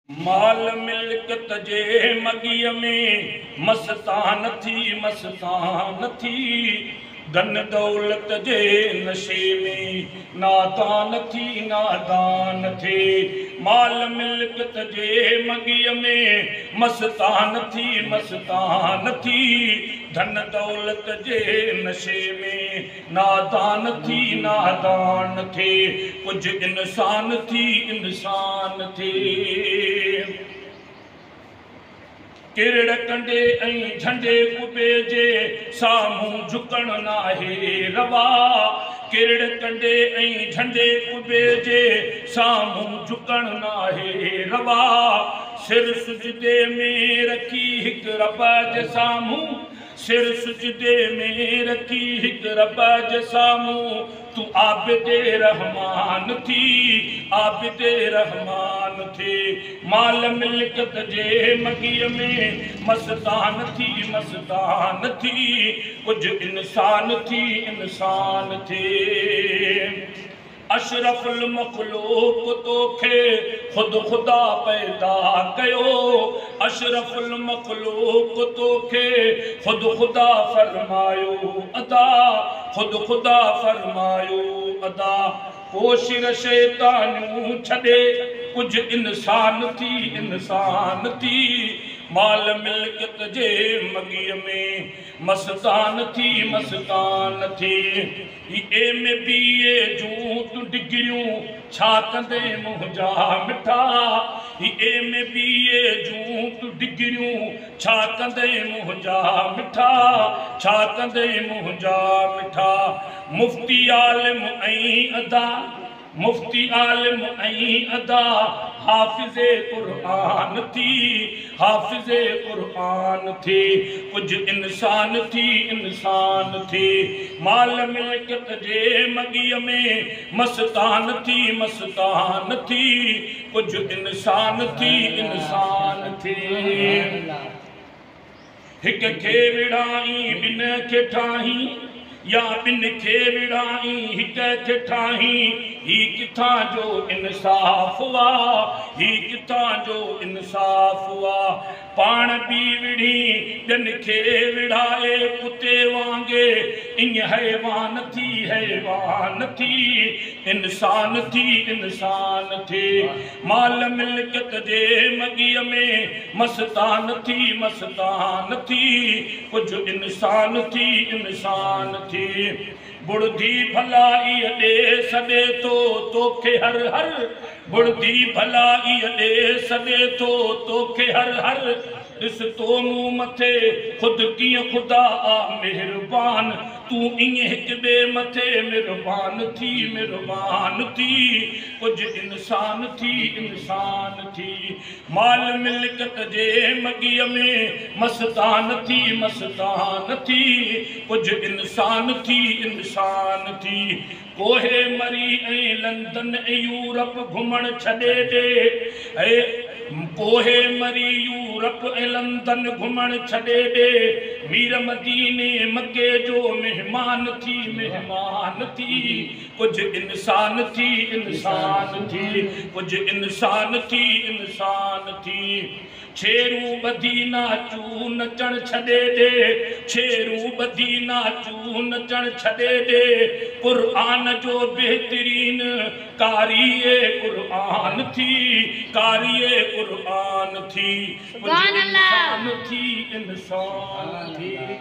माल मिल्कत जे मगीअ में मस्तान थी धन दौलत जे नशे में नादान थे। माल मिल्कत जे मगीअ में मस्तान थी धन दौलत जे नशे में नादान थे। कुछ इंसान थे किरड़ कंडे ऐं झंडे कुबे जे साम्हूं झुकण नाहे रवा। किरड़ कंडे ऐं झंडे कुबे जे साम्हूं झुकण नाहे रवा। सिर सुजदे में रखी हिक रब जे साम्हूं सिर सुजदे में रखी हिक रब जे साम्हूं तू आबिदे रहमान थे। माल मिल्कत जे मगीअ में मस्तान थी कुछ इंसान थे। अशरफुल मखलूक तोखे खुद खुदा पैदा कयो। अशरफुल मखलूक तोखे खुद खुदा फरमायो अदा खुद खुदा फरमायो अदा। कोशिर शैतानू छड़े कुछ इंसान थी। माल मिल्कत जे मगीअ में मस्तान थी। ए में बीए जूं तू डिग्रियूं छा कंदे मुंहिंजा मिठा। ए में बीए जूं तू डिग्रियूं छा कंदे मुंहिंजा मिठा छा कंदे मुंहिंजा मिठा। मुफ्ती आलिम ऐं अदा मुफ्ती आलिम ऐं अदा हाफ़िज़े क़ुरआन थी कुछ इंसान थी। माल मिल्कत जे मगीअ में मस्तान थी कुछ इंसान थी। हिक खे विड़ाई ॿिन खे ठाही या ॿिन खे विड़ाई हिक खे ठाही। ही किथां जो इंसाफ़ वा ही किथां जो इंसाफ़ वा। पाण बि विढ़ी ॿियनि खे विढ़ाए कुते वांगुरु ईअं हैवान थी इंसान थे। माल मिल्कत जे मगीअ में मस्तान थी कुछ इंसान थी। बुढ़ी भलाई ॾे सॾे तोखे हर हर बुढ़ी भलाई ॾे सॾे तोखे हर ॾिस तो मूं मथे खुद कीअं खुदा आ मेहरबान तू ईअं हिक ॿिए मथे मेहरबान थी कुछ इंसान थी। माल मिल्कत जे मगीअ में मस्तान थी कुछ इंसान थी। कोहे मरी ऐं लंदन ऐं यूरप घुमण छॾे ॾे कोहे मरी यूरप ऐं लंदन घुमण छॾे ॾे। मीर मदीने मके जो मेहमान थी कुछ इंसान थी कुछ इंसान थी। छेरू ॿधी नाचू नचण छॾे ॾे छेरू ॿधी नाचू नचण छॾे ॾे। क़ुरआन जो बहितरीन कारिए क़ुरआन थी इंसान थी।